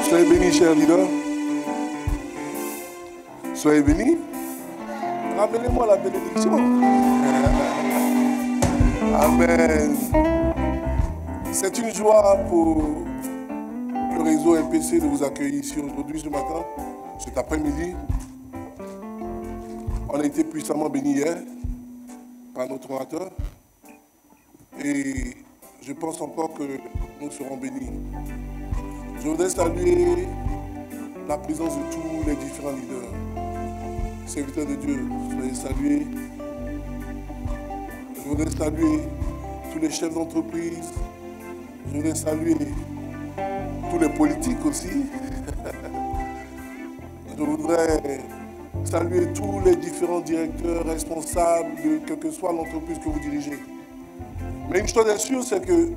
Soyez bénis, chers leaders. Soyez bénis. Ramenez-moi la bénédiction. Amen. C'est une joie pour le réseau LPC de vous accueillir ici aujourd'hui, ce matin, cet après-midi. On a été puissamment bénis hier par notre orateur. Et je pense encore que nous serons bénis. Je voudrais saluer la présence de tous les différents leaders. Serviteurs de Dieu, soyez salués. Je voudrais saluer tous les chefs d'entreprise. Je voudrais saluer tous les politiques aussi. Je voudrais saluer tous les différents directeurs responsables de quelle que soit l'entreprise que vous dirigez. Mais une chose est sûre, c'est que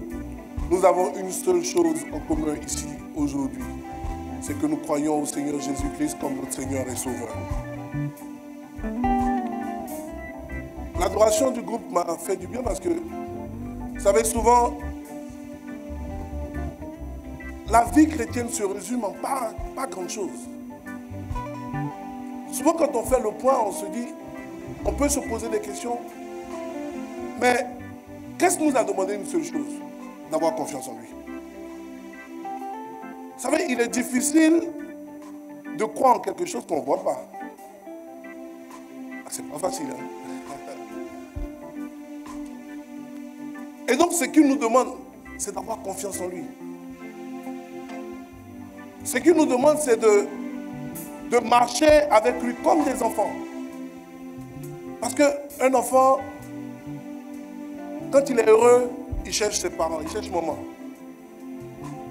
nous avons une seule chose en commun ici, aujourd'hui. C'est que nous croyons au Seigneur Jésus-Christ comme notre Seigneur et Sauveur. L'adoration du groupe m'a fait du bien parce que, vous savez, souvent, la vie chrétienne se résume en pas grand-chose. Souvent, quand on fait le point, on se dit, on peut se poser des questions, mais qu'est-ce qui nous a demandé une seule chose? D'avoir confiance en lui. Vous savez, il est difficile de croire en quelque chose qu'on ne voit pas. C'est pas facile, hein? Et donc, ce qu'il nous demande, c'est d'avoir confiance en lui. Ce qu'il nous demande, c'est de marcher avec lui comme des enfants. Parce qu'un enfant, quand il est heureux, il cherche ses parents, il cherche maman.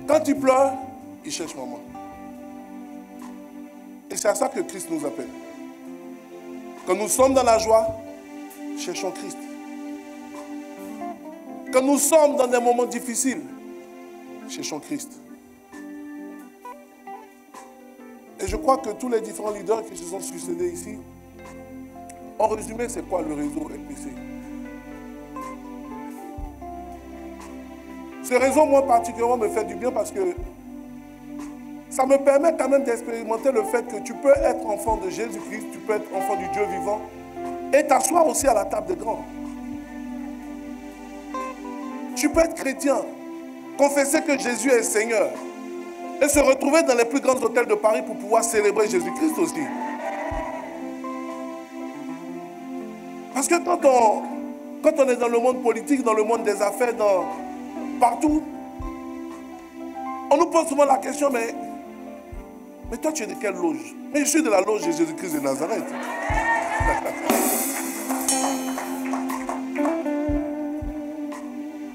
Quand il pleure, il cherche maman. Et c'est à ça que Christ nous appelle. Quand nous sommes dans la joie, cherchons Christ. Quand nous sommes dans des moments difficiles, cherchons Christ. Et je crois que tous les différents leaders qui se sont succédés ici, en résumé, c'est quoi le réseau LPC? Ce réseau, moi, particulièrement, me fait du bien parce que ça me permet quand même d'expérimenter le fait que tu peux être enfant de Jésus-Christ, tu peux être enfant du Dieu vivant et t'asseoir aussi à la table des grands. Tu peux être chrétien, confesser que Jésus est Seigneur et se retrouver dans les plus grands hôtels de Paris pour pouvoir célébrer Jésus-Christ aussi. Parce que quand on est dans le monde politique, dans le monde des affaires, partout, on nous pose souvent la question, mais toi tu es de quelle loge? Mais je suis de la loge de Jésus-Christ de Nazareth.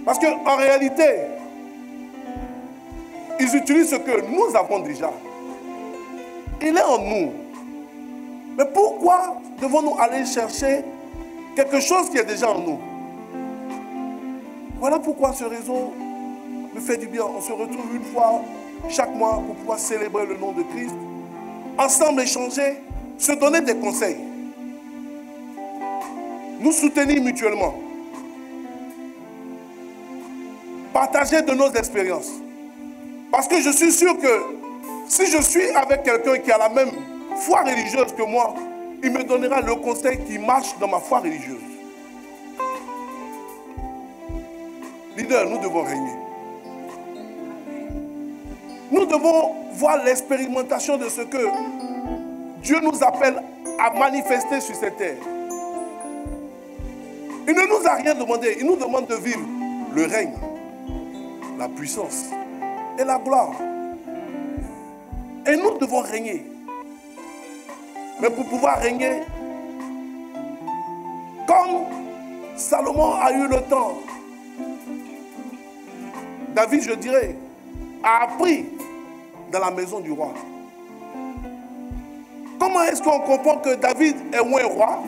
Parce qu'en réalité, ils utilisent ce que nous avons déjà. Il est en nous. Mais pourquoi devons-nous aller chercher quelque chose qui est déjà en nous? Voilà pourquoi ce réseau me fait du bien. On se retrouve une fois chaque mois pour pouvoir célébrer le nom de Christ. Ensemble échanger, se donner des conseils. Nous soutenir mutuellement. Partager de nos expériences. Parce que je suis sûr que si je suis avec quelqu'un qui a la même foi religieuse que moi, il me donnera le conseil qui marche dans ma foi religieuse. Leader, nous devons régner. Nous devons voir l'expérimentation de ce que Dieu nous appelle à manifester sur cette terre. Il ne nous a rien demandé. Il nous demande de vivre le règne, la puissance et la gloire. Et nous devons régner. Mais pour pouvoir régner, comme Salomon a eu le temps, David, je dirais, a appris dans la maison du roi. Comment est-ce qu'on comprend que David est un roi?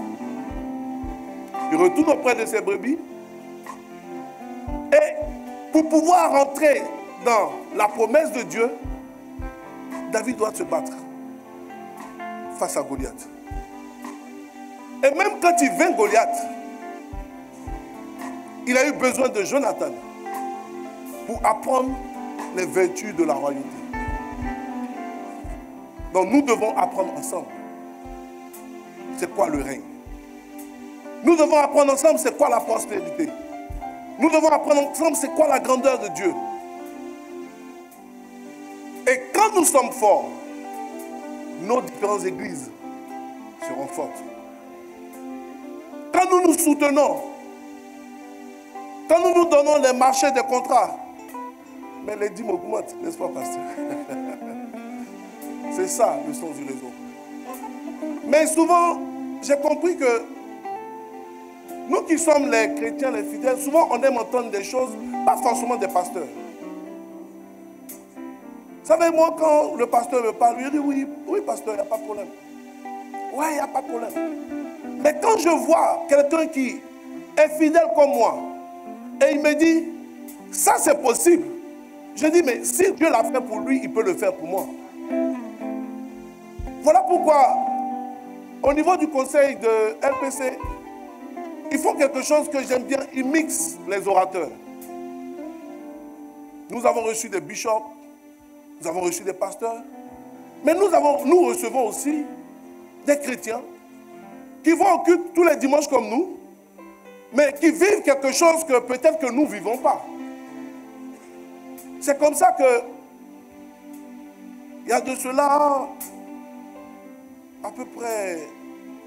Il retourne auprès de ses brebis. Et pour pouvoir rentrer dans la promesse de Dieu, David doit se battre face à Goliath. Et même quand il vainc Goliath, il a eu besoin de Jonathan pour apprendre les vertus de la royauté. Donc nous devons apprendre ensemble. C'est quoi le règne? Nous devons apprendre ensemble c'est quoi la prospérité. Nous devons apprendre ensemble c'est quoi la grandeur de Dieu. Et quand nous sommes forts, nos différentes églises seront fortes. Quand nous nous soutenons, quand nous nous donnons les marchés des contrats, mais les dîmes augmentent, n'est-ce pas, pasteur? C'est ça le sens du réseau. Mais souvent, j'ai compris que nous qui sommes les chrétiens, les fidèles, souvent on aime entendre des choses, pas forcément des pasteurs. Vous savez, moi, quand le pasteur me parle, je dis oui, oui, pasteur, il n'y a pas de problème. Ouais, il n'y a pas de problème. Mais quand je vois quelqu'un qui est fidèle comme moi, et il me dit, ça c'est possible. Je dis, mais si Dieu l'a fait pour lui, il peut le faire pour moi. Voilà pourquoi, au niveau du conseil de LPC, ils font quelque chose que j'aime bien, ils mixent les orateurs. Nous avons reçu des bishops, nous avons reçu des pasteurs, mais nous recevons aussi des chrétiens qui vont au culte tous les dimanches comme nous, mais qui vivent quelque chose que peut-être que nous ne vivons pas. C'est comme ça que, il y a de cela à peu près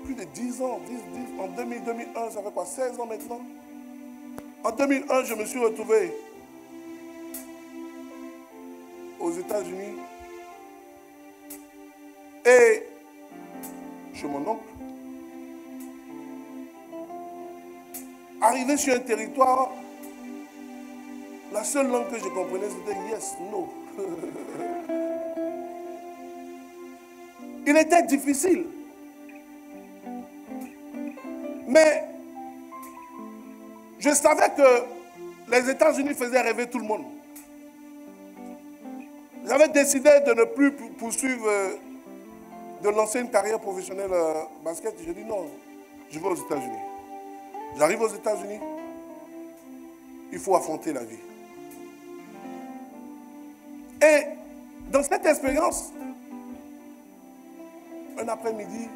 plus de 10 ans, en 2001, ça fait quoi, 16 ans maintenant? En 2001, je me suis retrouvé aux États-Unis et chez mon oncle. Arrivé sur un territoire, la seule langue que je comprenais c'était yes, no. Il était difficile. Mais je savais que les États-Unis faisaient rêver tout le monde. J'avais décidé de ne plus poursuivre, de lancer une carrière professionnelle basket. J'ai dit non, je vais aux États-Unis. J'arrive aux États-Unis, il faut affronter la vie. Et dans cette expérience, un après-midi,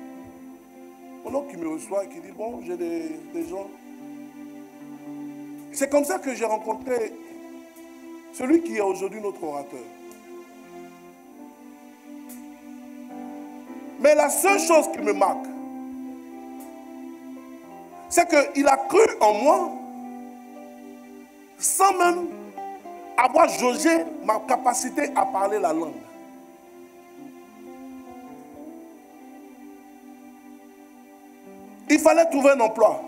mon oncle qui me reçoit et qui dit, bon, j'ai des gens. C'est comme ça que j'ai rencontré celui qui est aujourd'hui notre orateur. Mais la seule chose qui me marque, c'est qu'il a cru en moi sans même avoir jaugé ma capacité à parler la langue. Il fallait trouver un emploi.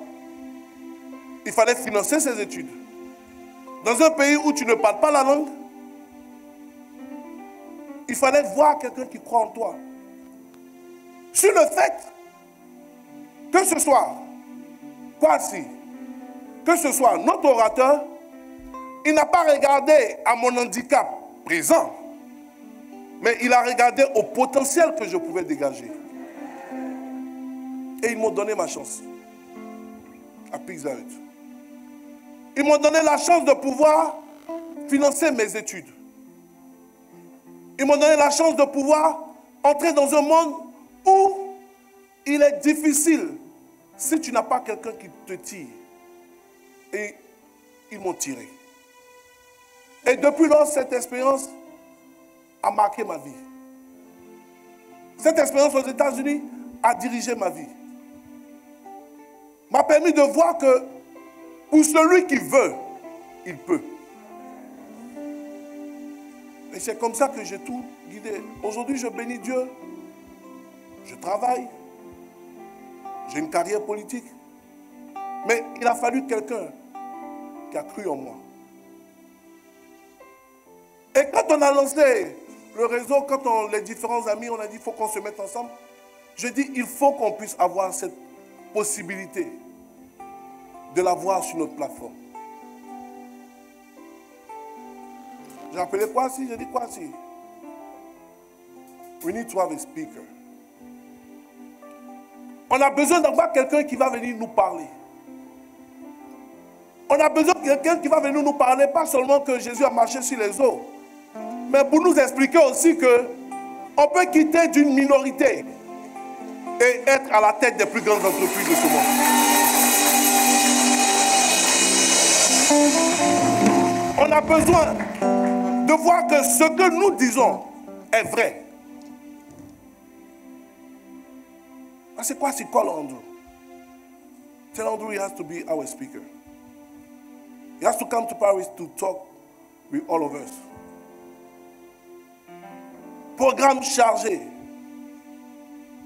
Il fallait financer ses études. Dans un pays où tu ne parles pas la langue, il fallait voir quelqu'un qui croit en toi. Sur le fait que ce soit Kwasi, que ce soit notre orateur, il n'a pas regardé à mon handicap présent, mais il a regardé au potentiel que je pouvais dégager. Et ils m'ont donné ma chance à Pizza Hut. Ils m'ont donné la chance de pouvoir financer mes études. Ils m'ont donné la chance de pouvoir entrer dans un monde où il est difficile si tu n'as pas quelqu'un qui te tire. Et ils m'ont tiré. Et depuis lors, cette expérience a marqué ma vie. Cette expérience aux États-Unis a dirigé ma vie. M'a permis de voir que pour celui qui veut, il peut. Et c'est comme ça que j'ai tout guidé. Aujourd'hui, je bénis Dieu. Je travaille. J'ai une carrière politique. Mais il a fallu quelqu'un qui a cru en moi. Et quand on a lancé le réseau, quand les différents amis, on a dit qu'il faut qu'on se mette ensemble, je dis il faut qu'on puisse avoir cette possibilité de l'avoir sur notre plateforme. J'ai appelé Kwasi, j'ai dit Kwasi, we need to have a speaker. On a besoin d'avoir quelqu'un qui va venir nous parler. On a besoin de quelqu'un qui va venir nous parler, pas seulement que Jésus a marché sur les eaux, mais pour nous expliquer aussi que on peut quitter d'une minorité et être à la tête des plus grandes entreprises de ce monde. On a besoin de voir que ce que nous disons est vrai. C'est quoi c'est call Andrew? Tell Andrew he has to be our speaker. He has to come to Paris to talk with all of us. Programme chargé.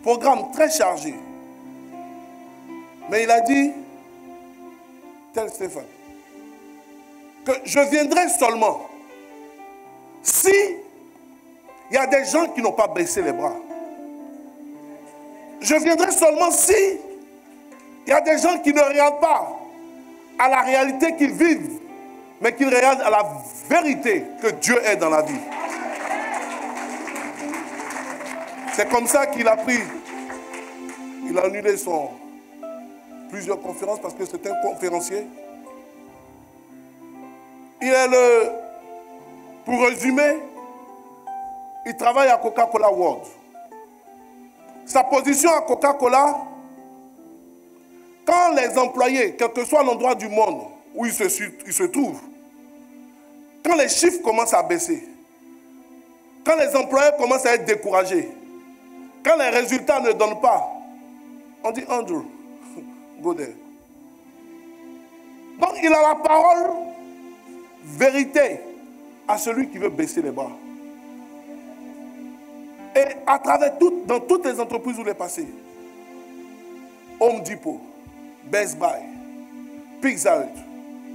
Programme très chargé. Mais il a dit, tel Stéphane, que je viendrai seulement si il y a des gens qui n'ont pas baissé les bras. Je viendrai seulement si il y a des gens qui ne regardent pas à la réalité qu'ils vivent, mais qu'ils regardent à la vérité que Dieu est dans la vie. C'est comme ça qu'il a pris, il a annulé plusieurs conférences parce que c'est un conférencier. Il est pour résumer, il travaille à Coca-Cola World. Sa position à Coca-Cola, quand les employés, quel que soit l'endroit du monde où ils se trouvent, quand les chiffres commencent à baisser, quand les employés commencent à être découragés, quand les résultats ne donnent pas, on dit Andrew, go there. Donc il a la parole vérité à celui qui veut baisser les bras. Et à travers dans toutes les entreprises où il est passé, Home Depot, Best Buy, Pizza Hut,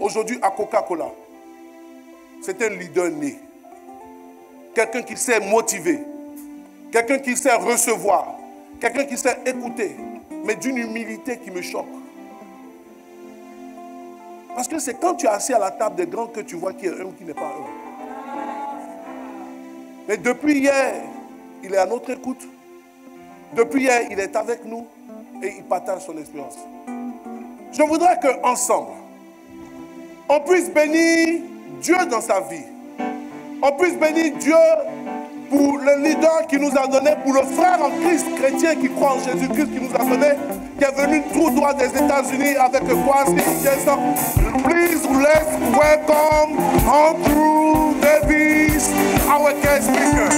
aujourd'hui à Coca-Cola, c'est un leader né. Quelqu'un qui sait motiver, quelqu'un qui sait recevoir, quelqu'un qui sait écouter, mais d'une humilité qui me choque. Parce que c'est quand tu es assis à la table des grands que tu vois qui est un qui n'est pas un. Mais depuis hier, il est à notre écoute. Depuis hier, il est avec nous et il partage son expérience. Je voudrais qu'ensemble, on puisse bénir Dieu dans sa vie. On puisse bénir Dieu pour le leader qui nous a donné, pour le frère en Christ chrétien qui croit en Jésus-Christ qui nous a donné, qui est venu tout droit des États-Unis avec quoi? Please let's welcome Andrew Davis, our guest speaker.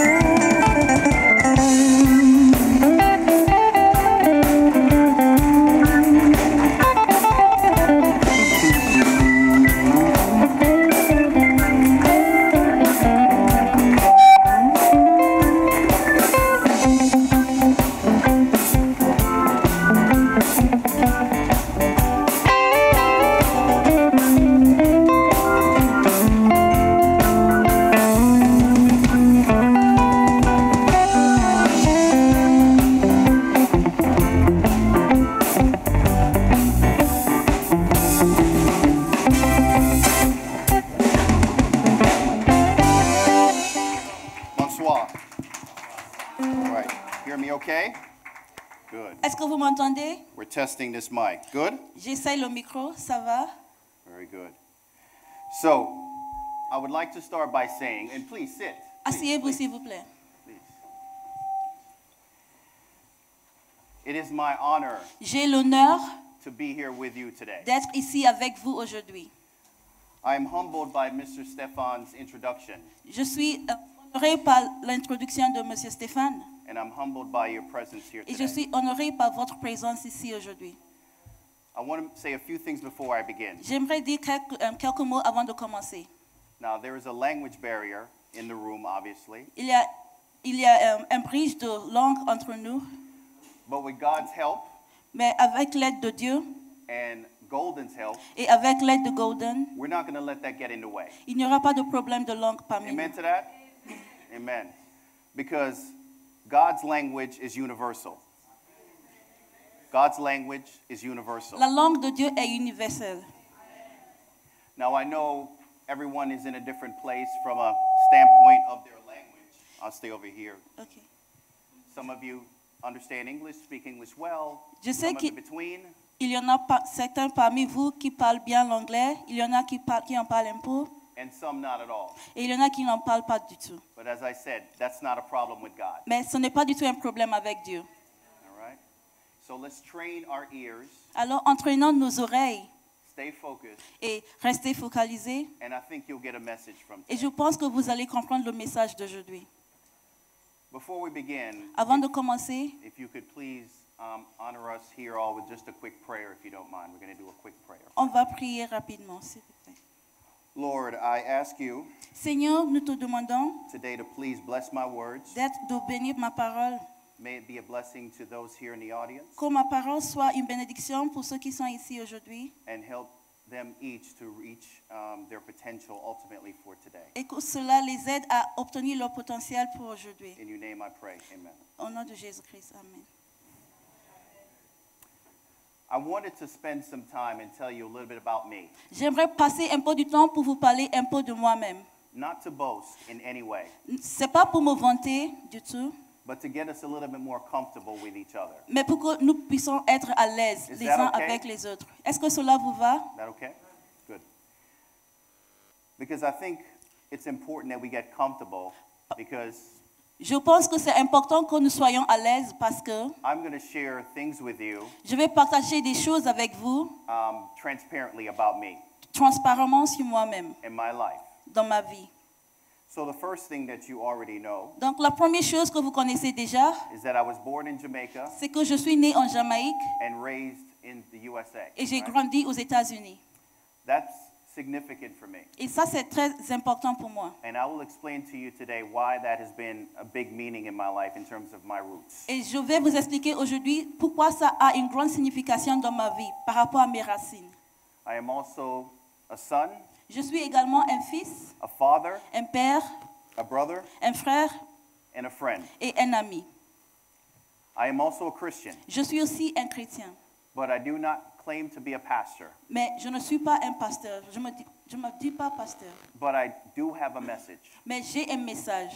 Est-ce que vous m'entendez? We're testing this mic. Good? J'essaye le micro, ça va? Very good. So, I would like to start by saying, and please sit. Asseyez-vous s'il vous plaît. Please. It is my honor J'ai l'honneur to be here with you today. d'être ici avec vous aujourd'hui. I am humbled by Mr. Stephan's introduction. Je suis honorée par l'introduction de M. Stéphane. And I'm humbled by your presence here Et je today. suis honorée par votre présence ici aujourd'hui. I want to say a few things before I begin. J'aimerais dire quelques mots avant de commencer. Now, there is a language barrier in the room, obviously. Il y a un bridge de langue entre nous, But with God's help mais avec l'aide de Dieu and Golden's help, et avec l'aide de Golden, we're not going to let that get in the way. il n'y aura pas de problème de langue parmi Amen nous. to that? Amen. Because God's language is universal. God's language is universal. La langue de Dieu est universelle. Now, I know everyone is in a different place from a standpoint of their language. I'll stay over here. Okay. Some of you understand English, speak English well. Je sais Some of que- in between. Il y en a certains parmi vous qui parlent bien l'anglais, il y en a qui en parlent un peu, and some not at all. et il y en a qui n'en parlent pas du tout. But as I said, that's not a problem with God. Mais ce n'est pas du tout un problème avec Dieu. All right? So let's train our ears, Alors, entraînons nos oreilles stay focused, et restez focalisés. and I think you'll get a message from Et today. je pense que vous allez comprendre le message d'aujourd'hui. Before we begin, Avant de commencer, if you could please honor us here all with just a quick prayer, if you don't mind. We're going to do a quick prayer. on va prier rapidement, s'il vous plaît. Lord, I ask you Seigneur, nous te demandons today to please bless my words. de bénir ma parole. May it be a blessing to those here in the audience, Que ma parole soit une bénédiction pour ceux qui sont ici aujourd'hui and help them each to reach their potential ultimately for today. et que cela les aide à obtenir leur potentiel pour aujourd'hui. In your name I pray, amen. Au nom de Jésus-Christ, amen. I wanted to spend some time and tell you a little bit about me, J'aimerais passer un peu du temps pour vous parler un peu de moi-même. not to boast in any way, C'est pas pour me vanter du tout, but to get us a little bit more comfortable with each other. mais pour que nous puissions être à l'aise Is les that uns okay? avec les autres. Est-ce que cela vous va? Is that okay? Good. Because I think it's important that we get comfortable, because Je pense que c'est important que nous soyons à l'aise parce que I'm going to share things with you je vais partager des choses avec vous transparently about me transparemment sur moi-même, and my life. dans ma vie. So the first thing that you already know Donc la première chose que vous connaissez déjà, is that I was born in Jamaica c'est que je suis née en Jamaïque and raised in the USA. et j'ai right? grandi aux États-Unis. That's significant for me. Et ça, c'est très important pour moi. And I will explain to you today why that has been a big meaning in my life in terms of my roots. Et je vais vous expliquer aujourd'hui pourquoi ça a une grande signification dans ma vie par rapport à mes racines. I am also a son, Je suis également un fils, a father, un père, a brother, un frère and a friend. et un ami. I am also a Christian, Je suis aussi un chrétien, but I do not claim to be a pastor. mais je ne suis pas un pasteur. Je me dis pas pasteur, But I do have a message. mais j'ai un message.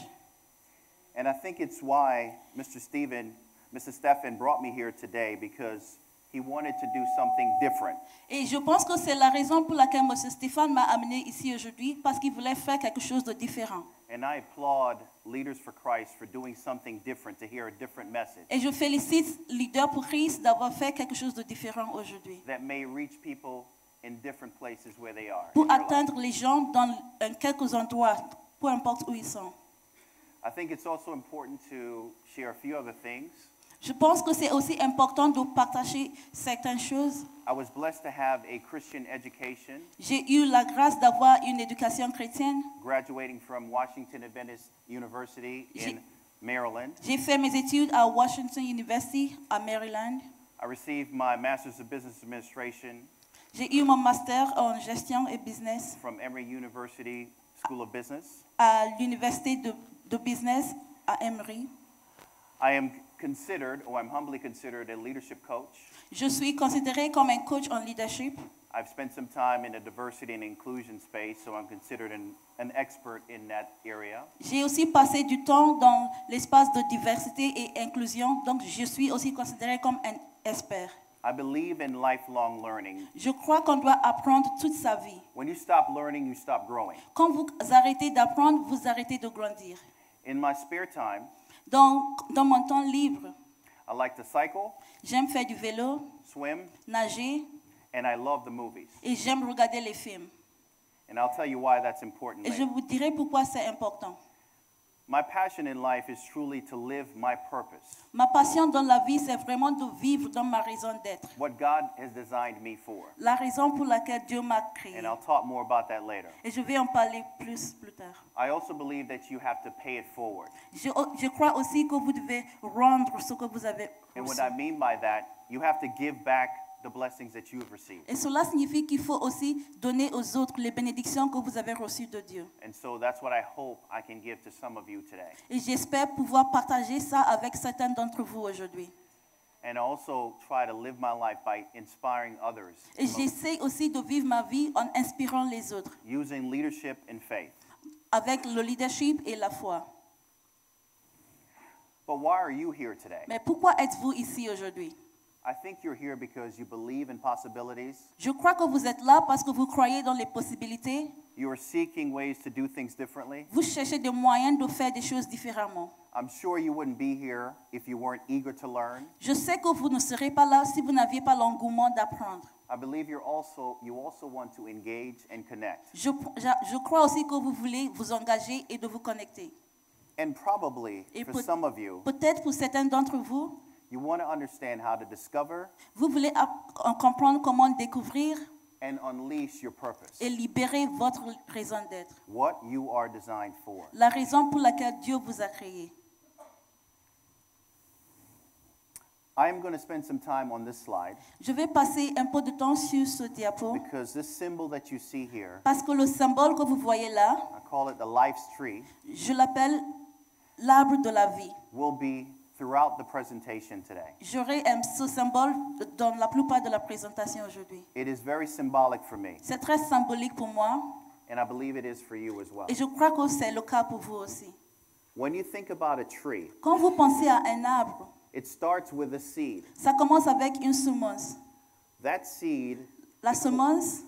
And I think it's why Mr. Stephen brought me here today, because he wanted to do something different. Et je pense que c'est la raison pour laquelle M. Stéphane m'a amené ici aujourd'hui, parce qu'il voulait faire quelque chose de différent. And I applaud Leaders for Christ for doing something different, to hear a different message Et je félicite Leader pour Christ d'avoir fait quelque chose de différent aujourd'hui, that may reach people in different places where they are. pour in their life. atteindre les gens dans quelques endroits, peu importe où ils sont. I think it's also important to share a few other things. Je pense que c'est aussi important de partager certaines choses. I was blessed to have a Christian education, J'ai eu la grâce d'avoir une éducation chrétienne. graduating from Washington Adventist University in Maryland. J'ai fait mes études à Washington University, à Maryland. I received my Master's of Business Administration J'ai eu mon master en gestion et business from Emory University School of Business. à l'université de business à Emory. I am considered, or I'm humbly considered, a leadership coach. Je suis considérée comme un coach en leadership. I've spent some time in the diversity and inclusion space, so I'm considered an expert in that area. J'ai aussi passé du temps dans l'espace de diversité et inclusion, donc je suis aussi considérée comme un expert. I believe in lifelong learning. Je crois qu'on doit apprendre toute sa vie. When you stop learning, you stop growing. Quand vous arrêtez d'apprendre, vous arrêtez de grandir. In my spare time, Dans mon temps libre, I like to cycle, j'aime faire du vélo, swim, nager and I love the movies. et j'aime regarder les films. And I'll tell you why that's important Et je later. vous dirai pourquoi c'est important. My passion in life is truly to live my purpose, Ma passion dans la vie, c'est vraiment de vivre dans ma raison d'être. what God has designed me for. La raison pour laquelle Dieu m'a créé. And I'll talk more about that later. Et je vais en parler plus tard. I also believe that you have to pay it forward. Je crois aussi que vous devez rendre ce que vous avez And reçu. what I mean by that, you have to give back the blessings that you have received. Et cela signifie qu'il faut aussi donner aux autres les bénédictions que vous avez reçues de Dieu. And so that's what I hope I can give to some of you today. Et j'espère pouvoir partager ça avec certains d'entre vous aujourd'hui. And also try to live my life by inspiring others, Et j'essaie aussi de vivre ma vie en inspirant les autres, using leadership and faith. avec le leadership et la foi. But why are you here today? Mais pourquoi êtes-vous ici aujourd'hui? I think you're here because you believe in possibilities. Je crois que vous êtes là parce que vous croyez dans les possibilités. You are seeking ways to do things differently. Vous cherchez des moyens de faire des choses différemment. I'm sure you wouldn't be here if you weren't eager to learn. Je sais que vous ne serez pas là si vous n'aviez pas l'engouement d'apprendre. I believe you also want to engage and connect. Je crois aussi que vous voulez vous engager et de vous connecter. And probably Et for some of you, peut-être pour certains d'entre vous, you want to understand how to discover vous voulez comprendre comment découvrir and unleash your purpose. et libérer votre raison d'être. What you are designed for. La raison pour laquelle Dieu vous a créé. I am going to spend some time on this slide Je vais passer un peu de temps sur ce diapo because this symbol that you see here, parce que le symbole que vous voyez là, I call it the life's tree, je l'appelle l'arbre de la vie. will be throughout the presentation today. J'aurai ce symbole dans la plupart de la présentation aujourd'hui. It is very symbolic for me, C'est très symbolique pour moi and I believe it is for you as well. et je crois que c'est le cas pour vous aussi. When you think about a tree, Quand vous pensez à un arbre, it starts with a seed. ça commence avec une semence. That seed La semence,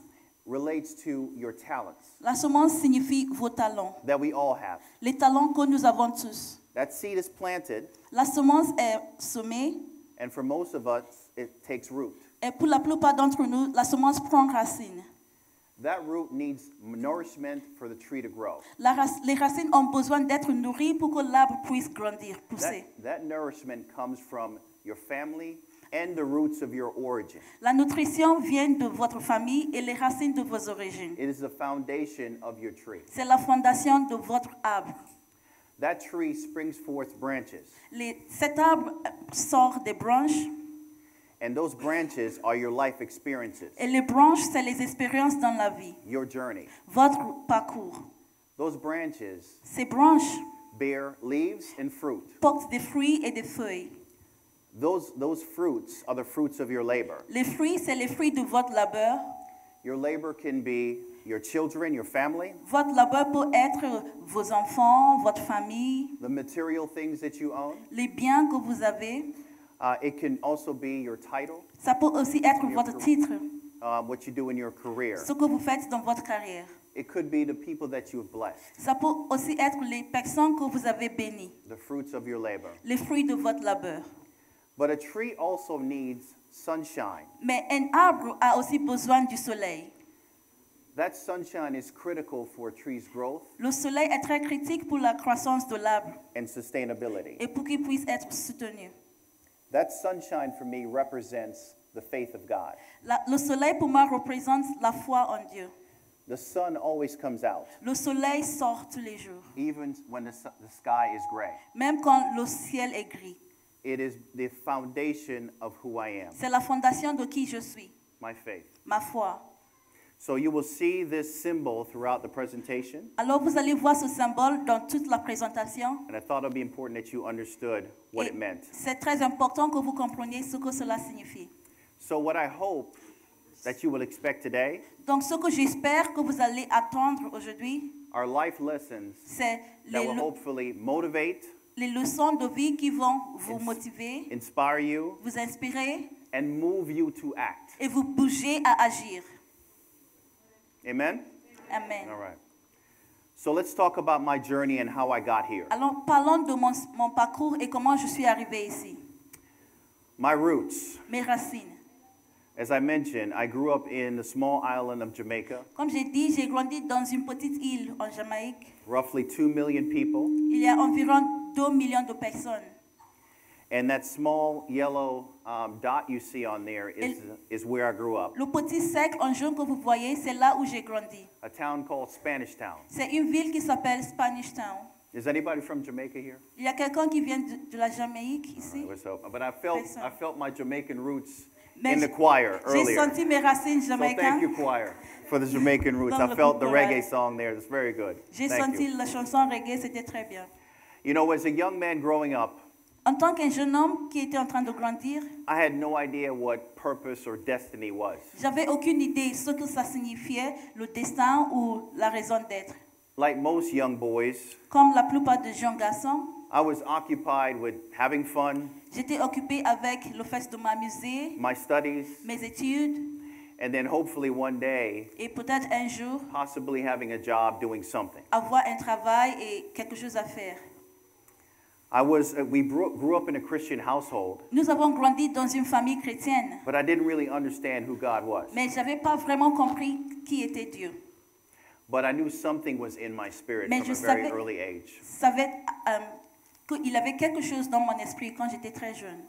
relates to your talents la semence signifie vos talents, that we all have. les talents que nous avons tous. That seed is planted, La semence est semée and for most of us, it takes root. et pour la plupart d'entre nous, la semence prend racine. That root needs nourishment for the tree to grow. Les racines ont besoin d'être nourries pour que l'arbre puisse grandir, pousser. That nourishment comes from your family and the roots of your origin. La nutrition vient de votre famille et les racines de vos origines. It is the foundation of your tree. C'est la fondation de votre arbre. That tree springs forth branches, Cet arbre sort des branches and those branches are your life experiences, et les branches, c'est les expériences dans la vie, your journey. votre parcours. Those branches Ces branches bear leaves and fruit. portent des fruits et des feuilles. Those fruits are the fruits of your labor. Les fruits, c'est les fruits de votre labeur. Your labor can be your children, your family, Votre labeur peut être vos enfants, votre famille, the material things that you own. les biens que vous avez. It can also be your title, Ça peut aussi être votre titre, what you do in your career. ce que vous faites dans votre carrière. It could be the people that you have blessed, Ça peut aussi être les personnes que vous avez bénies, the fruits of your labor. les fruits de votre labeur. But a tree also needs sunshine. Mais un arbre a aussi besoin du soleil. That sunshine is critical for a tree's growth Le soleil est très critique pour la croissance de l'arbre and sustainability. et pour qu'il puisse être soutenu. That sunshine for me represents the faith of God. Le soleil pour moi représente la foi en Dieu. The sun always comes out, Le soleil sort tous les jours, even when the sky is gray. même quand le ciel est gris. It is the foundation of who I am, C'est la fondation de qui je suis, my faith. ma foi. So you will see this symbol throughout the presentation, Alors vous allez voir ce symbole dans toute la présentation. and I thought it would be important that you understood what Et it meant. c'est très important que vous compreniez ce que cela signifie. So what I hope that you will expect today Donc ce que j'espère que vous allez attendre aujourd'hui, are life lessons c'est that will hopefully motivate, les leçons de vie qui vont vous motiver, inspire you, vous inspirer and move you to act. et vous bouger à agir. Amen? Amen. All right. So let's talk about my journey and how I got here. Alors parlons de mon parcours et comment je suis arrivée ici. My roots. Mes racines. As I mentioned, I grew up in the small island of Jamaica, Comme j'ai dit, j'ai grandi dans une petite île en Jamaïque. roughly 2 million people, Il y a environ 2 millions de personnes. and that small yellow dot you see on there is where I grew up. Le petit cercle en jaune que vous voyez, c'est là où j'ai grandi. A town called Spanish Town. C'est une ville qui s'appelle Spanish Town. Is anybody from Jamaica here? Il y a quelqu'un qui vient de la Jamaïque ici? Let's hope. But I felt my Jamaican roots Mais in the choir j'ai earlier. senti mes racines So thank jamaïcaines. you, choir, for the Jamaican roots. Dans I le felt the groupe reggae choral. song there. That's very good. J'ai Thank senti you. la chanson reggae, c'était très bien. You know, as a young man growing up, En tant qu'un jeune homme qui était en train de grandir, I had no idea what purpose or destiny was. j'avais aucune idée de ce que ça signifiait, le destin ou la raison d'être. like most young boys, Comme la plupart des jeunes garçons, I was occupied with having fun, j'étais occupée avec le fait de m'amuser, my studies, mes études, and then hopefully one day, et peut-être un jour possibly having a job doing something. avoir un travail et quelque chose à faire. We grew up in a Christian household, Nous avons grandi dans une famille chrétienne, but I didn't really understand who God was. mais je n'avais pas vraiment compris qui était Dieu. But I knew something was in my spirit Mais from je a very savais- early age. savais qu'il avait quelque chose dans mon esprit quand j'étais très jeune.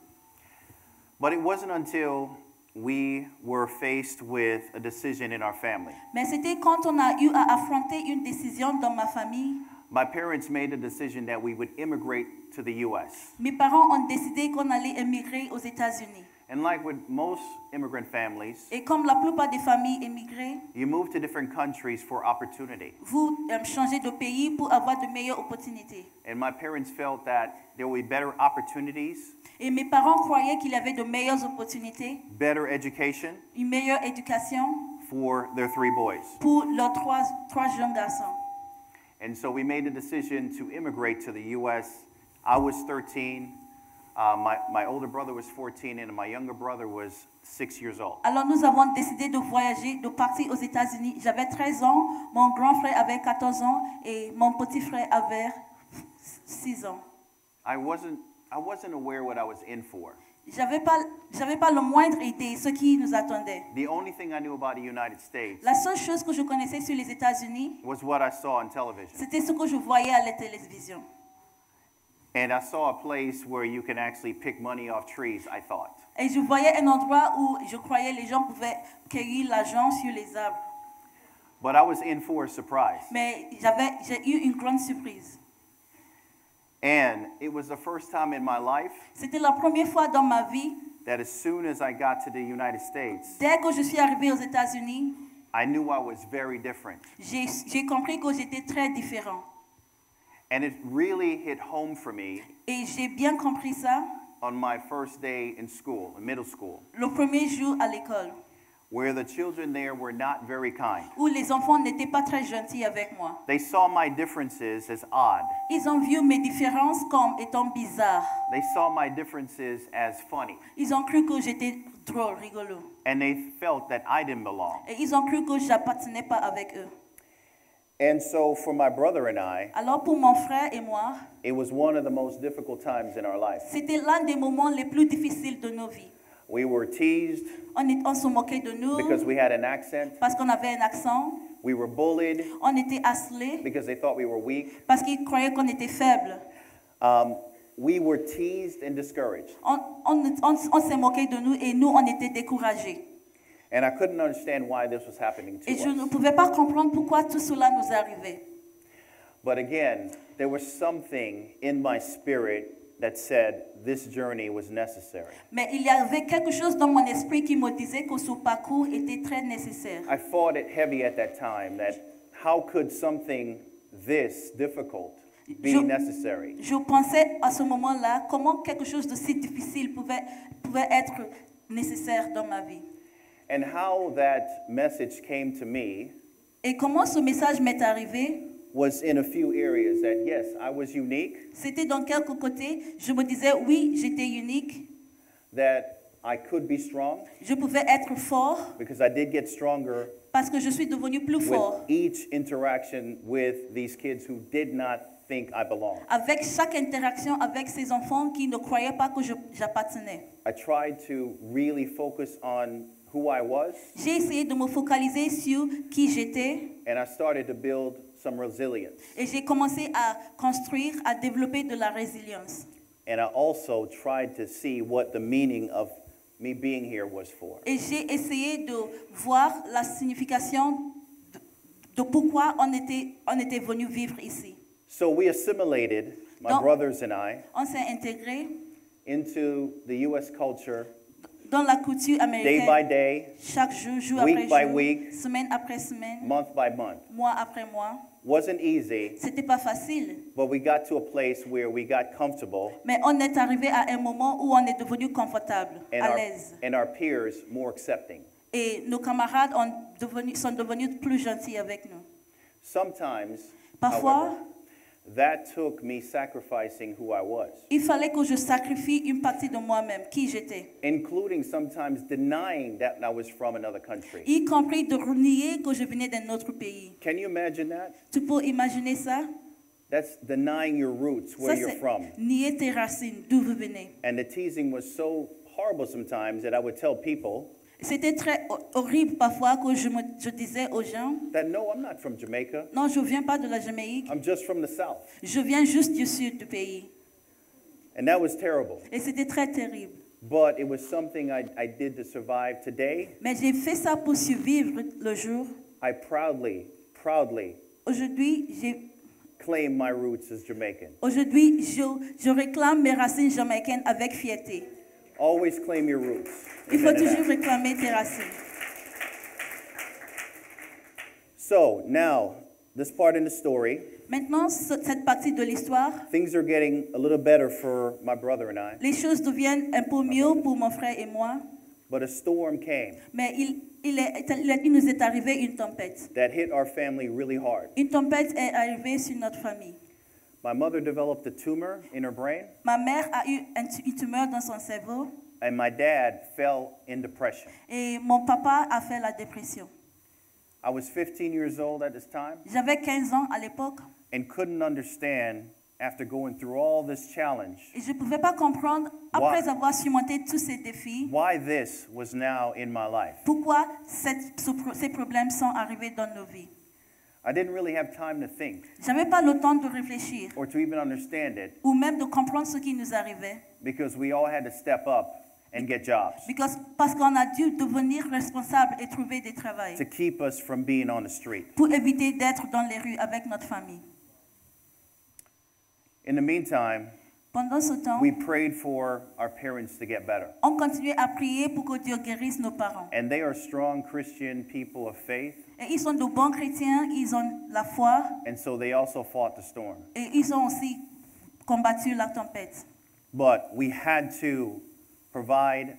But it wasn't until we were faced with a decision in our family. Mais c'était quand on a eu à affronter une décision dans ma famille. My parents made a decision that we would immigrate to the U.S. Mes parents ont décidé qu'on allait émigrer aux États-Unis. And like with most immigrant families, Et comme la plupart des familles émigrées, you move to different countries for opportunity. vous changez de pays pour avoir de meilleures opportunités. And my parents felt that there would be better opportunities, Et mes parents croyaient qu'il y avait de meilleures opportunités, better education une meilleure éducation for their 3 boys. pour leurs trois jeunes garçons. And so we made a decision to immigrate to the U.S. I was 13, my older brother was 14, and my younger brother was 6 years old. Alors nous avons décidé de voyager, de partir aux États-Unis. J'avais 13 ans, mon grand frère avait 14 ans et mon petit frère avait 6 ans. I wasn't aware what I was in for. J'avais pas le moindre idée de ce qui nous attendait. The only thing I knew about the United States La seule chose que je connaissais sur les États-Unis, was what I saw on television. c'était ce que je voyais à la télévision. And I saw a place where you can actually pick money off trees, I thought. Et je voyais un endroit où je croyais les gens pouvaient cueillir l'argent sur les arbres. But I was in for a surprise. Mais j'ai eu une grande surprise. And it was the first time in my life C'était la première fois dans ma vie, that as soon as I got to the United States, dès que je suis arrivée aux États-Unis, I knew I was very different. j'ai compris que j'étais très différent. And it really hit home for me Et j'ai bien compris ça on my first day in school, in middle school, le premier jour à l'école, where the children there were not very kind. où les enfants n'étaient pas très gentils avec moi. They saw my differences as odd. Ils ont vu mes différences comme étant bizarres. They saw my differences as funny. Ils ont cru que j'étais drôle, rigolo. And they felt that I didn't belong. Et ils ont cru que je n'appartenais pas avec eux. And so for my brother and I, Alors pour mon frère et moi, it was one of the most difficult times in our life. c'était l'un des moments les plus difficiles de nos vies. We were teased On se moquait de nous because we had an accent. parce qu'on avait un accent. We were bullied On était harcelés because they thought we were weak. parce qu'ils croyaient qu'on était faibles. We were teased and discouraged. On s'est moqué de nous et nous, on était découragés. And I couldn't understand why this was happening to Et je ne us. pouvais pas comprendre pourquoi tout cela nous arrivait. But again, there was something in my spirit that said this journey was necessary. Mais il y avait quelque chose dans mon esprit qui me disait que ce parcours était très nécessaire. I fought it heavy at that time that how could something this difficult be necessary? Je pensais à ce moment-là comment quelque chose de si difficile pouvait être nécessaire dans ma vie. And how that message came to me Et comment ce message m'est arrivé, was in a few areas that yes, I was unique, c'était dans quelques côtés. Je me disais, oui, j'étais unique. that I could be strong Je pouvais être fort because I did get stronger parce que je suis devenu plus with fort. each interaction with these kids who did not think I belonged. Avec chaque interaction avec ces enfants qui ne croyaient pas que j'appartenais. I tried to really focus on who I was, J'ai essayé de me focaliser sur qui j'étais and I started to build some resilience. et j'ai commencé à construire, à développer de la résilience. And I also tried to see what the meaning of me being here was for. Et j'ai essayé de voir la signification de pourquoi on était venu vivre ici. So we assimilated, my Donc, brothers and I, On s'est intégré into the U.S. culture dans la culture day américaine by day, chaque jour, jour week après by jour, week, semaine après semaine, month by month. mois après mois. Wasn't easy, C'était pas facile, but we got to a place where we got comfortable mais on est arrivé à un moment où on est devenu confortable, à l'aise. and our peers more accepting. Et nos camarades sont devenus plus gentils avec nous. Sometimes, Parfois, however, that took me sacrificing who I was, il fallait que je sacrifie une partie de moi-même, qui j'étais, including sometimes denying that I was from another country. y compris de renier que je venais d'un autre pays. Can you imagine that? Tu peux imaginer ça? That's denying your roots, where Ça, you're c'est from. nier tes racines, d'où vous venez. And the teasing was so horrible sometimes that I would tell people C'était très horrible parfois que je disais aux gens, that no, I'm not from Jamaica. non, je ne viens pas de la Jamaïque, I'm just from the South. je viens juste du sud du pays. And that was terrible. Et c'était très terrible. But it was something I did to survive. Today, Mais j'ai fait ça pour survivre le jour. I proudly Aujourd'hui, claim my roots as Jamaican. je réclame mes racines jamaïcaines avec fierté. Always claim your roots. Il faut Amen to toujours that. réclamer tes racines. So now, this part in the story, Maintenant, cette partie de l'histoire, things are getting a little better for my brother and I. les choses deviennent un peu mieux pour mon frère et moi. But a storm came Mais il nous est arrivé une tempête. that hit our family really hard. Une tempête est arrivée sur notre famille. My mother developed a tumor in her brain, Ma mère a eu une tumeur dans son cerveau and my dad fell in depression. et mon papa a fait la dépression. I was 15 years old at this time J'avais 15 ans à l'époque and couldn't understand, after going through all this challenge, et je ne pouvais pas comprendre, après avoir surmonté tous ces défis, why this was now in my life. pourquoi ces problèmes sont arrivés dans nos vies. I didn't really have time to think Je n'avais pas le temps de réfléchir or to even understand it ou même de comprendre ce qui nous arrivait. because we all had to step up and get jobs Parce qu'on a dû devenir responsable et trouver des travails to keep us from being on the street. pour éviter d'être dans les rues avec notre famille. In the meantime, Pendant ce temps, we prayed for our parents to get better. on continuait à prier pour que Dieu guérisse nos parents. And they are strong Christian people of faith, Et ils sont de bons chrétiens, ils ont la foi and so they also fought the storm. et ils ont aussi combattu la tempête. But we had to provide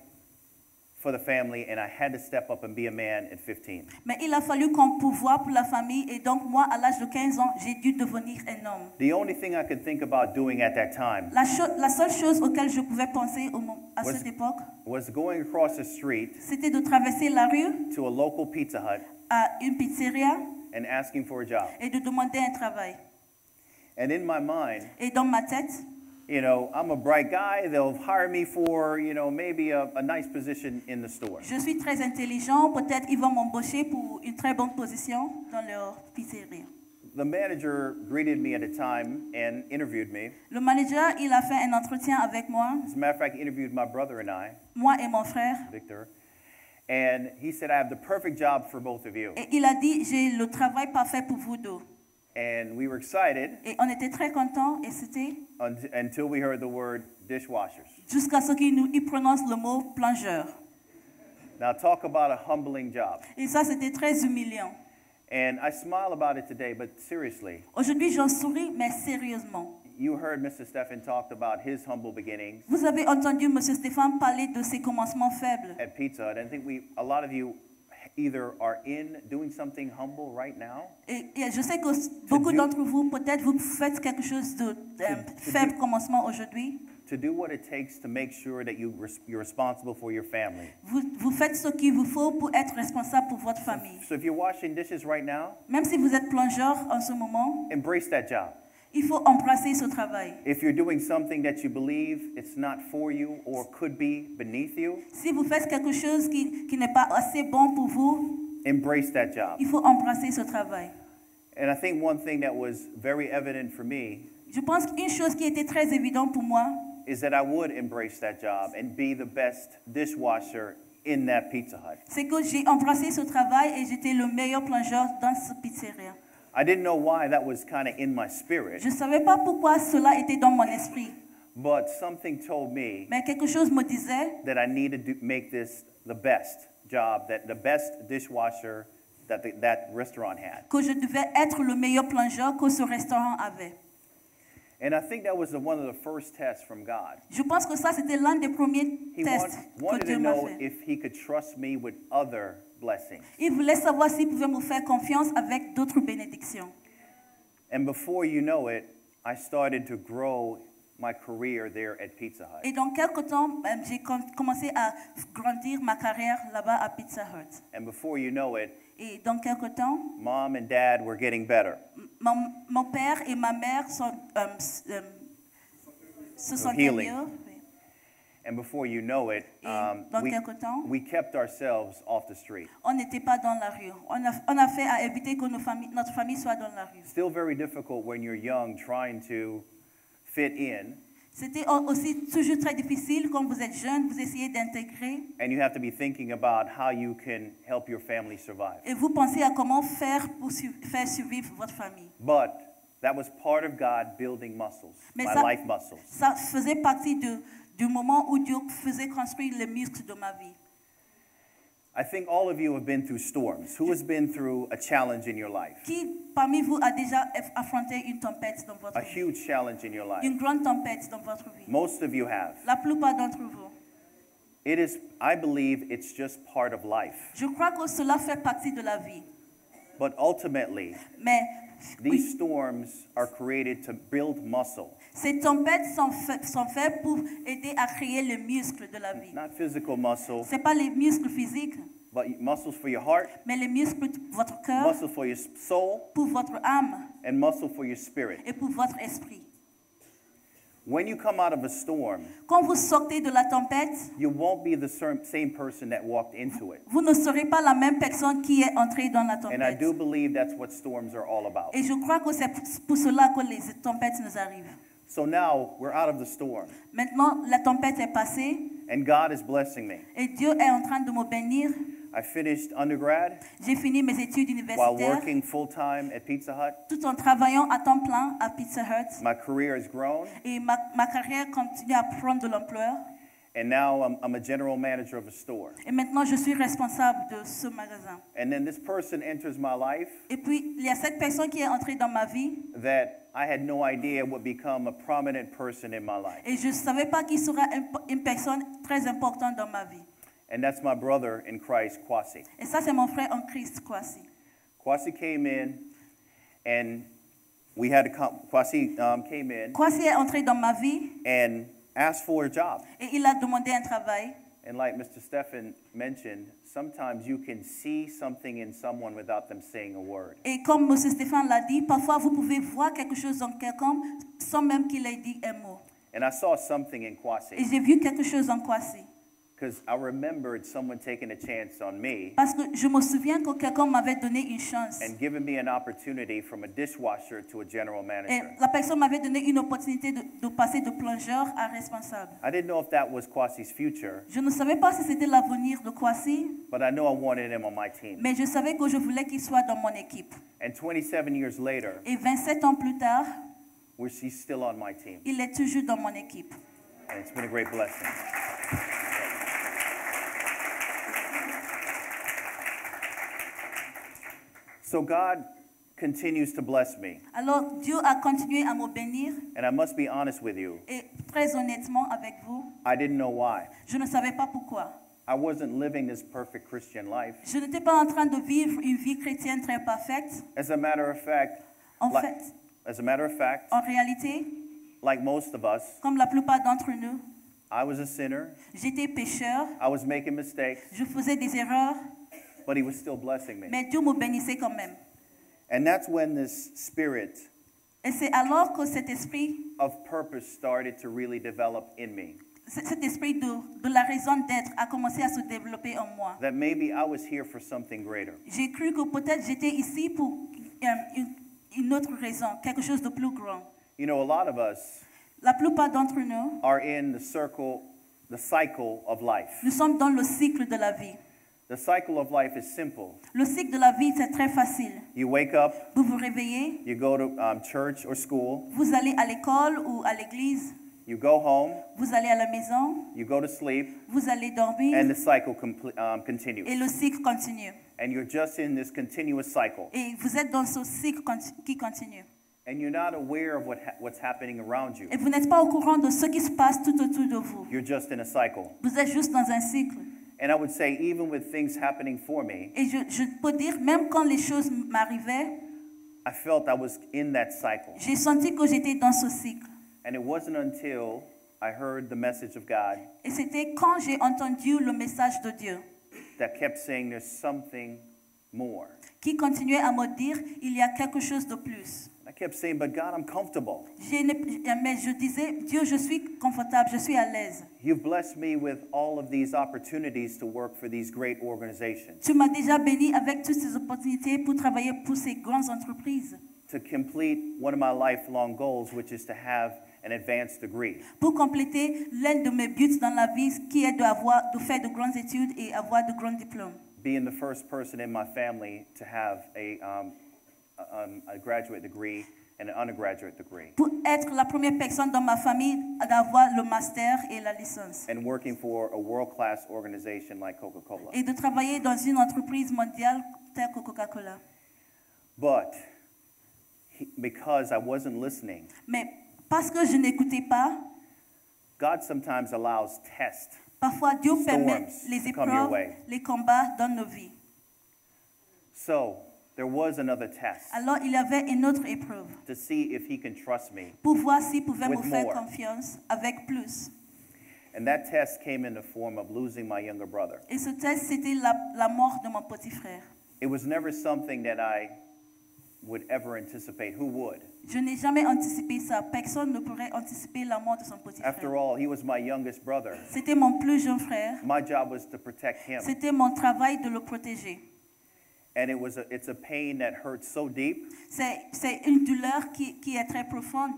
for the family, and I had to step up and be a man at 15. Mais il a fallu qu'on pourvoie pour la famille et donc moi, à l'âge de 15 ans, j'ai dû devenir un homme. The only thing I could think about doing at that time La seule chose auquel je pouvais penser à Was- cette époque, was going across the street c'était de traverser la rue to a local Pizza Hut à une pizzeria and asking for a job. et de demander un travail. And in my mind, Et dans ma tête, you know, I'm a bright guy. They'll hire me for, you know, maybe a nice position in the store. je suis très intelligent, peut-être ils vont m'embaucher pour une très bonne position dans leur pizzeria. The manager greeted me at the time and interviewed me. Le manager, il a fait un entretien avec moi, As a matter of fact, he interviewed my brother and I, moi et mon frère, Victor. And he said, I have the perfect job for both of you. et il a dit, j'ai le travail parfait pour vous deux. And we were excited Et on était très contents et c'était until we heard the word dishwashers. jusqu'à ce qu'il prononce le mot plongeur. Now, talk about a humbling job. Et ça, c'était très humiliant. And I smile about it today, but seriously, Aujourd'hui, j'en souris, mais sérieusement. you heard Mr. Stephan talked about his humble beginnings Vous avez entendu M. Stéphane parler de ses commencements faibles. at Pizza Hut. And I think a lot of you either are doing something humble right now, Et je sais que beaucoup d'entre vous, peut-être, vous faites quelque chose de faible commencement aujourd'hui. to do what it takes to make sure that you're responsible for your family. Vous faites ce qu'il vous faut pour être responsable pour votre famille. So if you're washing dishes right now, Même si vous êtes plongeur en ce moment, embrace that job. il faut embrasser ce travail. If you're doing something that you believe it's not for you or could be beneath you, Si vous faites quelque chose qui n'est pas assez bon pour vous, embrace that job. il faut embrasser ce travail. And I think one thing that was very evident for me Je pense qu'une chose qui était très évidente pour moi, is that I would embrace that job and be the best dishwasher in that Pizza Hut. c'est que j'ai embrassé ce travail et j'étais le meilleur plongeur dans cette pizzeria. I didn't know why that was kind of in my spirit, Je ne savais pas pourquoi cela était dans mon esprit, but something told me mais quelque chose me disait that I needed to make this the best job, that the best dishwasher that restaurant had. que je devais être le meilleur plongeur que ce restaurant avait. And I think that was one of the first tests from God. Je pense que ça, c'était l'un des premiers He tests que wanted Dieu to m'a know fait. if he could trust me with other blessings. Il voulait savoir s'il pouvait me faire confiance avec d'autres bénédictions. And before you know it, I started to grow my career there at Pizza Hut. Et dans quelques temps, j'ai commencé à grandir ma carrière là-bas à Pizza Hut. And before you know it, Et dans quelques temps, Mom and Dad were getting better. mon père et ma mère se sentaient Healing. mieux. And before you know it, dans quelque temps, we kept ourselves off the street. On n'était pas dans la rue. On a fait à éviter que notre famille soit dans la rue. Still very difficult when you're young trying to fit in. C'était aussi toujours très difficile quand vous êtes jeune, vous essayez d'intégrer. And you have to be thinking about how you can help your family survive. Et vous pensez à comment faire pour faire survivre votre famille. But that was part of God building muscles, Mais my ça, life muscles. Ça faisait partie du moment où Dieu faisait construire les muscles de ma vie. I think all of you have been through storms. Who has been through a challenge in your life? Qui parmi vous a déjà affronté une tempête dans votre A vie? huge challenge in your life. Une grande tempête dans votre vie. Most of you have. La plupart d'entre vous. It is, I believe it's just part of life. Je crois que cela fait partie de la vie. But ultimately, Mais these storms are created to build muscle. Ces tempêtes sont faites pour aider à créer les muscles de la vie. Not physical muscle, Ce n'est pas les muscles physiques, but muscles for your heart, mais les muscles de votre cœur, muscle for your soul, pour votre âme and muscle for your spirit. et pour votre esprit. When you come out of a storm, Quand vous sortez de la tempête, you won't be the same person that walked into it. vous ne serez pas la même personne qui est entrée dans la And I tempête. do believe that's what storms are all about. Et je crois que c'est pour cela que les tempêtes nous arrivent. So now we're out of the storm, Maintenant, la tempête est passée and God is blessing me. et Dieu est en train de me bénir. I finished undergrad J'ai fini mes études while universitaires working full-time at Pizza Hut. tout en travaillant à temps plein à Pizza Hut. My career has grown, Et ma carrière continue à prendre de l'ampleur. and now I'm a general manager of a store. Et maintenant, je suis responsable de ce magasin. And then this person enters my life Et puis, il y a cette personne qui est entrée dans ma vie. that I had no idea would become a prominent person in my life. Et je ne savais pas qu'il sera une personne très importante dans ma vie. And that's my brother in Christ, Kwasi. Et ça, c'est mon frère en Christ, Kwasi. Kwasi came in, and we had Kwasi came in Kwasi est entré dans ma vie and asked for a job. et il a demandé un travail. And like Mr. Stephan mentioned, sometimes you can see something in someone without them saying a word. Et comme M. Stéphane l'a dit, parfois vous pouvez voir quelque chose en quelqu'un sans même qu'il ait dit un mot. And I saw something in Et Kwasi j'ai vu quelque chose en Kwasi. because I remembered someone taking a chance on me Parce que je me souviens que quelqu'un m'avait donné une chance. and giving me an opportunity from a dishwasher to a general Et manager. la personne m'avait donné une opportunité de passer de plongeur à responsable. I didn't know if that was Kwasi's future, Je ne savais pas si c'était l'avenir de Kwasi, but I know I wanted him on my team. mais je savais que je voulais qu'il soit dans mon équipe. And 27 years later, Et 27 ans plus tard, he's still on my team. il est toujours dans mon équipe. And it's been a great blessing. So God continues to bless me. Alors Dieu a continué à me bénir And I must be honest with you, et très honnêtement avec vous, I didn't know why. je ne savais pas pourquoi. I wasn't living this perfect Christian life. Je n'étais pas en train de vivre une vie chrétienne très parfaite. As a matter of fact, En Like- fait, en en réalité, like most of us, comme la plupart d'entre nous, I was a sinner. j'étais pécheur, I was making mistakes, je faisais des erreurs, but he was still blessing me. mais Dieu me bénissait quand même. And that's when this spirit Et c'est alors que cet esprit, of purpose started to really develop in me. cet esprit de la raison d'être a commencé à se développer en moi. That maybe I was here for something greater. J'ai cru que peut-être j'étais ici pour une autre raison, quelque chose de plus grand. You know, a lot of us La plupart d'entre nous, are in the cycle of life. nous sommes dans le cycle de la vie. The cycle of life is simple. Le cycle de la vie, c'est très facile. You wake up, Vous vous réveillez, you go to church or school, vous allez à l'école ou à l'église, you go home, vous allez à la maison, you go to sleep, vous allez dormir and the cycle continues. et le cycle continue. And you're just in this continuous cycle. Et vous êtes dans ce cycle qui continue. And you're not aware of what's happening around you. Et vous n'êtes pas au courant de ce qui se passe tout autour de vous. You're just in a cycle. Vous êtes juste dans un cycle. And I would say, even with things happening for me, Et je peux dire, même quand les choses m'arrivaient, I felt I was in that cycle. j'ai senti que j'étais dans ce cycle. And it wasn't until I heard the message of God Et c'était quand j'ai entendu le message de Dieu that kept saying there's something more. qui continuait à me dire, il y a quelque chose de plus. I kept saying, but God, I'm comfortable. Mais je disais, Dieu, je suis confortable, je suis à l'aise. You've blessed me with all of these opportunities to work for these great organizations, Tu m'as déjà béni avec toutes ces opportunités pour travailler pour ces grandes entreprises, to complete one of my lifelong goals, which is to have an advanced degree. pour compléter l'un de mes buts dans la vie, qui est de faire de grandes études et avoir de grands diplômes. Being the first person in my family to have a graduate degree and an undergraduate degree. Pour être la première personne dans ma famille d'avoir le master et la licence. And working for a world-class organization like Coca-Cola. Et de travailler dans une entreprise mondiale telle que Coca-Cola. But because I wasn't listening, Mais parce que je n'écoutais pas, God sometimes allows tests parfois Dieu permet storms les to come your épreuves, way. les combats dans nos vies. So there was another test Alors il y avait une autre épreuve to see if he can trust me. pour voir s'il pouvait me With faire more. confiance avec plus. And that test came in the form of losing my younger brother. Et ce test, c'était la mort de mon petit frère. It was never something that I would ever anticipate. Who would? Je n'ai jamais anticipé ça. Personne ne pourrait anticiper la mort de son petit After frère. all, he was my youngest brother. C'était mon plus jeune frère. My job was to protect him. C'était mon travail de le protéger. And it's a pain that hurts so deep C'est une douleur qui est très profonde.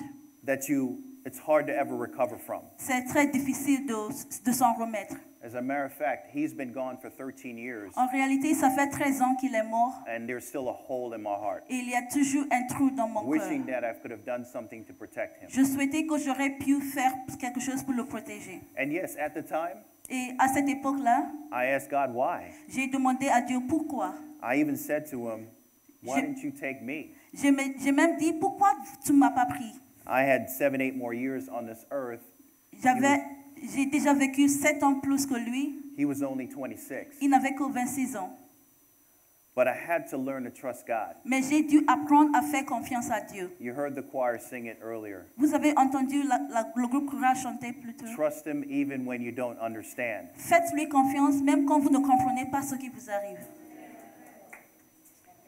that it's hard to ever recover from. C'est très difficile de s'en remettre. As a matter of fact, he's been gone for 13 years, En réalité, ça fait 13 ans qu'il est mort and there's still a hole in my heart, et il y a toujours un trou dans mon cœur. wishing that I could have done something to protect him. Je souhaitais que j'aurais pu faire quelque chose pour le protéger. And yes, at the time, Et à cette époque-là, I asked God why. j'ai demandé à Dieu pourquoi. I even said to him, why Je- didn't you take me? J'ai même dit, pourquoi tu ne m'as pas pris? I had 7-8 more years on this earth. J'ai déjà vécu 7 ans plus que lui. He was only 26. Il n'avait que 26 ans. But I had to learn to trust God. Mais j'ai dû apprendre à faire confiance à Dieu. You heard the choir sing it earlier. Vous avez entendu le groupe choral chanter plus tôt. Trust him even when you don't understand. Faites-lui confiance même quand vous ne comprenez pas ce qui vous arrive.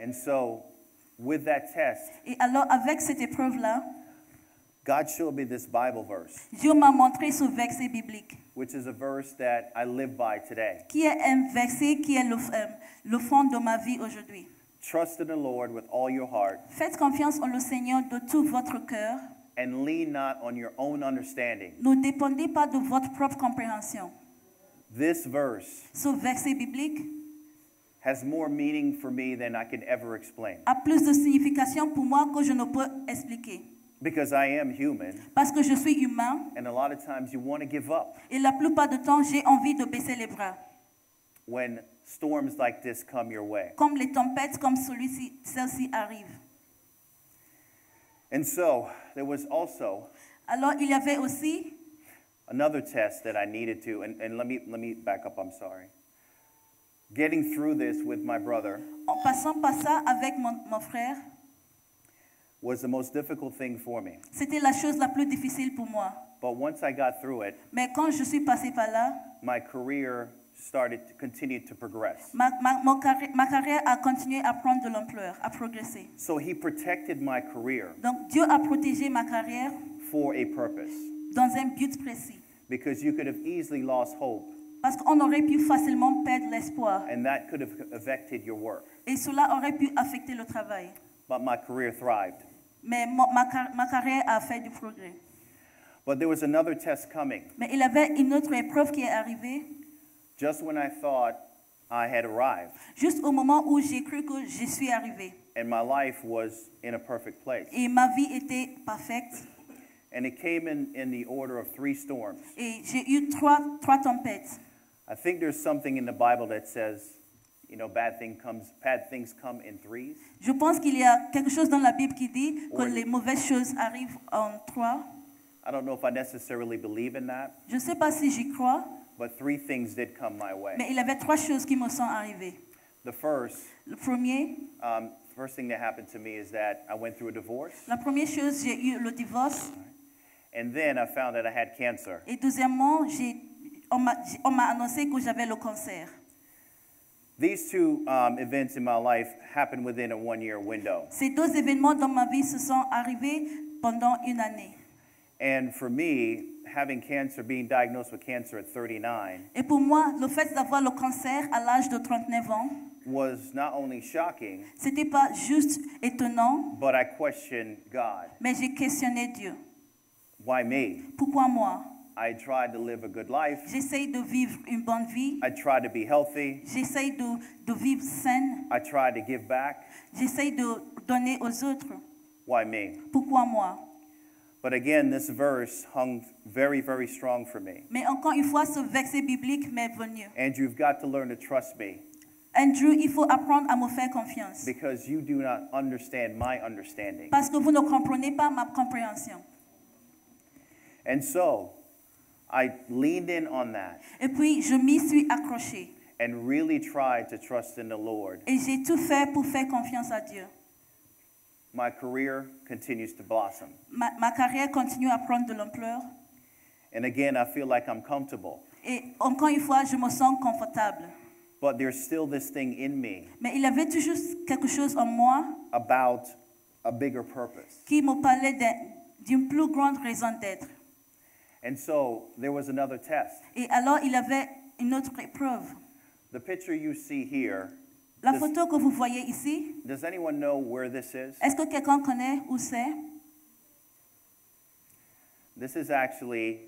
And so, with that test, Et alors, avec cette épreuve-là, God showed me this Bible verse, Dieu m'a montré ce verset biblique, which is a verse that I live by today. qui est un verset qui est le fond de ma vie aujourd'hui. Trust in the Lord with all your heart, Faites confiance en le Seigneur de tout votre cœur. and lean not on your own understanding. Ne dépendez pas de votre propre compréhension. This verse Ce verset biblique has more meaning for me than I can ever explain. a plus de signification pour moi que je ne peux expliquer. Because I am human, Parce que je suis humain and a lot of times you want to give up et la plupart du temps, j'ai envie de baisser les bras. when storms like this come your way. Comme les tempêtes comme celle-ci arrivent. And so, there was also Alors, il y avait aussi another test that I needed to, and let me back up, I'm sorry. Getting through this with my brother en passant par ça avec mon frère, was the most difficult thing for me. c'était la chose la plus difficile pour moi. But once I got through it, Mais quand je suis passée par là, my career continued to progress. ma carrière a continué à prendre de l'ampleur, à progresser. So he protected my career Donc Dieu a protégé ma carrière for a purpose, dans un but précis. because you could have easily lost hope, Parce qu'on aurait pu facilement perdre l'espoir. and that could have affected your work. Et cela aurait pu affecter le travail. But my career thrived. Mais ma carrière a fait du progrès. But there was another test coming. Mais il y avait une autre épreuve qui est arrivée, Just when I thought I had arrived juste au moment où j'ai cru que je suis arrivée. and my life was in a perfect place. Et ma vie était parfaite. And it came in the order of 3 storms. Et j'ai eu trois tempêtes. I think there's something in the Bible that says, you know, bad things come in 3s. Je pense qu'il y a quelque chose dans la Bible qui dit que Oui. les mauvaises choses arrivent en 3. I don't know if I necessarily believe in that, Je ne sais pas si j'y crois, but 3 things did come my way. Mais il y avait 3 choses qui me sont arrivées. The first thing that happened to me is that I went through a divorce. La première chose, j'ai eu le divorce. And then I found that I had cancer. Et deuxièmement, on m'a annoncé que j'avais le cancer. These 2 events in my life happened within a 1-year window. Ces 2 événements dans ma vie se sont arrivés pendant une année. And for me, having cancer, being diagnosed with cancer at 39, Et pour moi, le fait d'avoir le cancer à l'âge de 39 ans, was not only shocking, c'était pas juste étonnant, but I questioned God. mais j'ai questionné Dieu. Why me? Pourquoi moi? I tried to live a good life. J'essaye de vivre une bonne vie. I tried to be healthy. J'essaye de vivre saine. I tried to give back. J'essaye de donner aux autres. Why me? Pourquoi moi? But again, this verse hung very, very strong for me. Mais encore une fois, ce verset biblique m'est venu. Andrew, you've got to learn to trust me. Andrew, il faut apprendre à me faire confiance. Because you do not understand my understanding. Parce que vous ne comprenez pas ma compréhension. And so, I leaned in on that. Et puis, je m'y suis accrochée. And really tried to trust in the Lord. Et j'ai tout fait pour faire confiance à Dieu. My career continues to blossom. Ma carrière continue à prendre de l'ampleur. And again, I feel like I'm comfortable. Et encore une fois, je me sens confortable. But there's still this thing in me. Mais il y avait toujours quelque chose en moi About a bigger purpose. qui me parlait d'une plus grande raison d'être. And so there was another test. Et alors, il y avait une autre épreuve. The picture you see here. La photo que vous voyez ici, Does anyone know where this is? est-ce que quelqu'un connaît où c'est? This is actually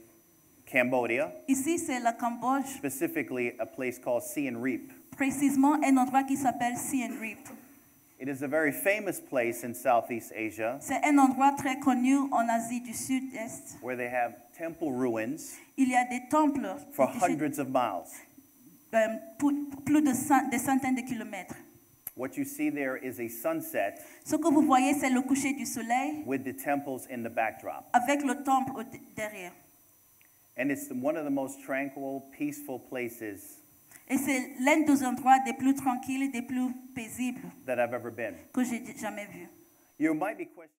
Cambodia, Ici, c'est la Cambodge, specifically a place called Siem Reap. précisément un endroit qui s'appelle Siem Reap. It is a very famous place in Southeast Asia C'est un endroit très connu en Asie du Sud-Est. where they have temple ruins Il y a des temples for hundreds of miles. pour plus de des centaines de kilomètres. What you see there is a sunset Ce que vous voyez, c'est le coucher du soleil with the temples in the backdrop. avec le temple derrière. And it's one of the most tranquil, peaceful places Et c'est l'un des endroits des plus tranquilles et des plus paisibles that I've ever been. que j'ai jamais vu. You might be questioning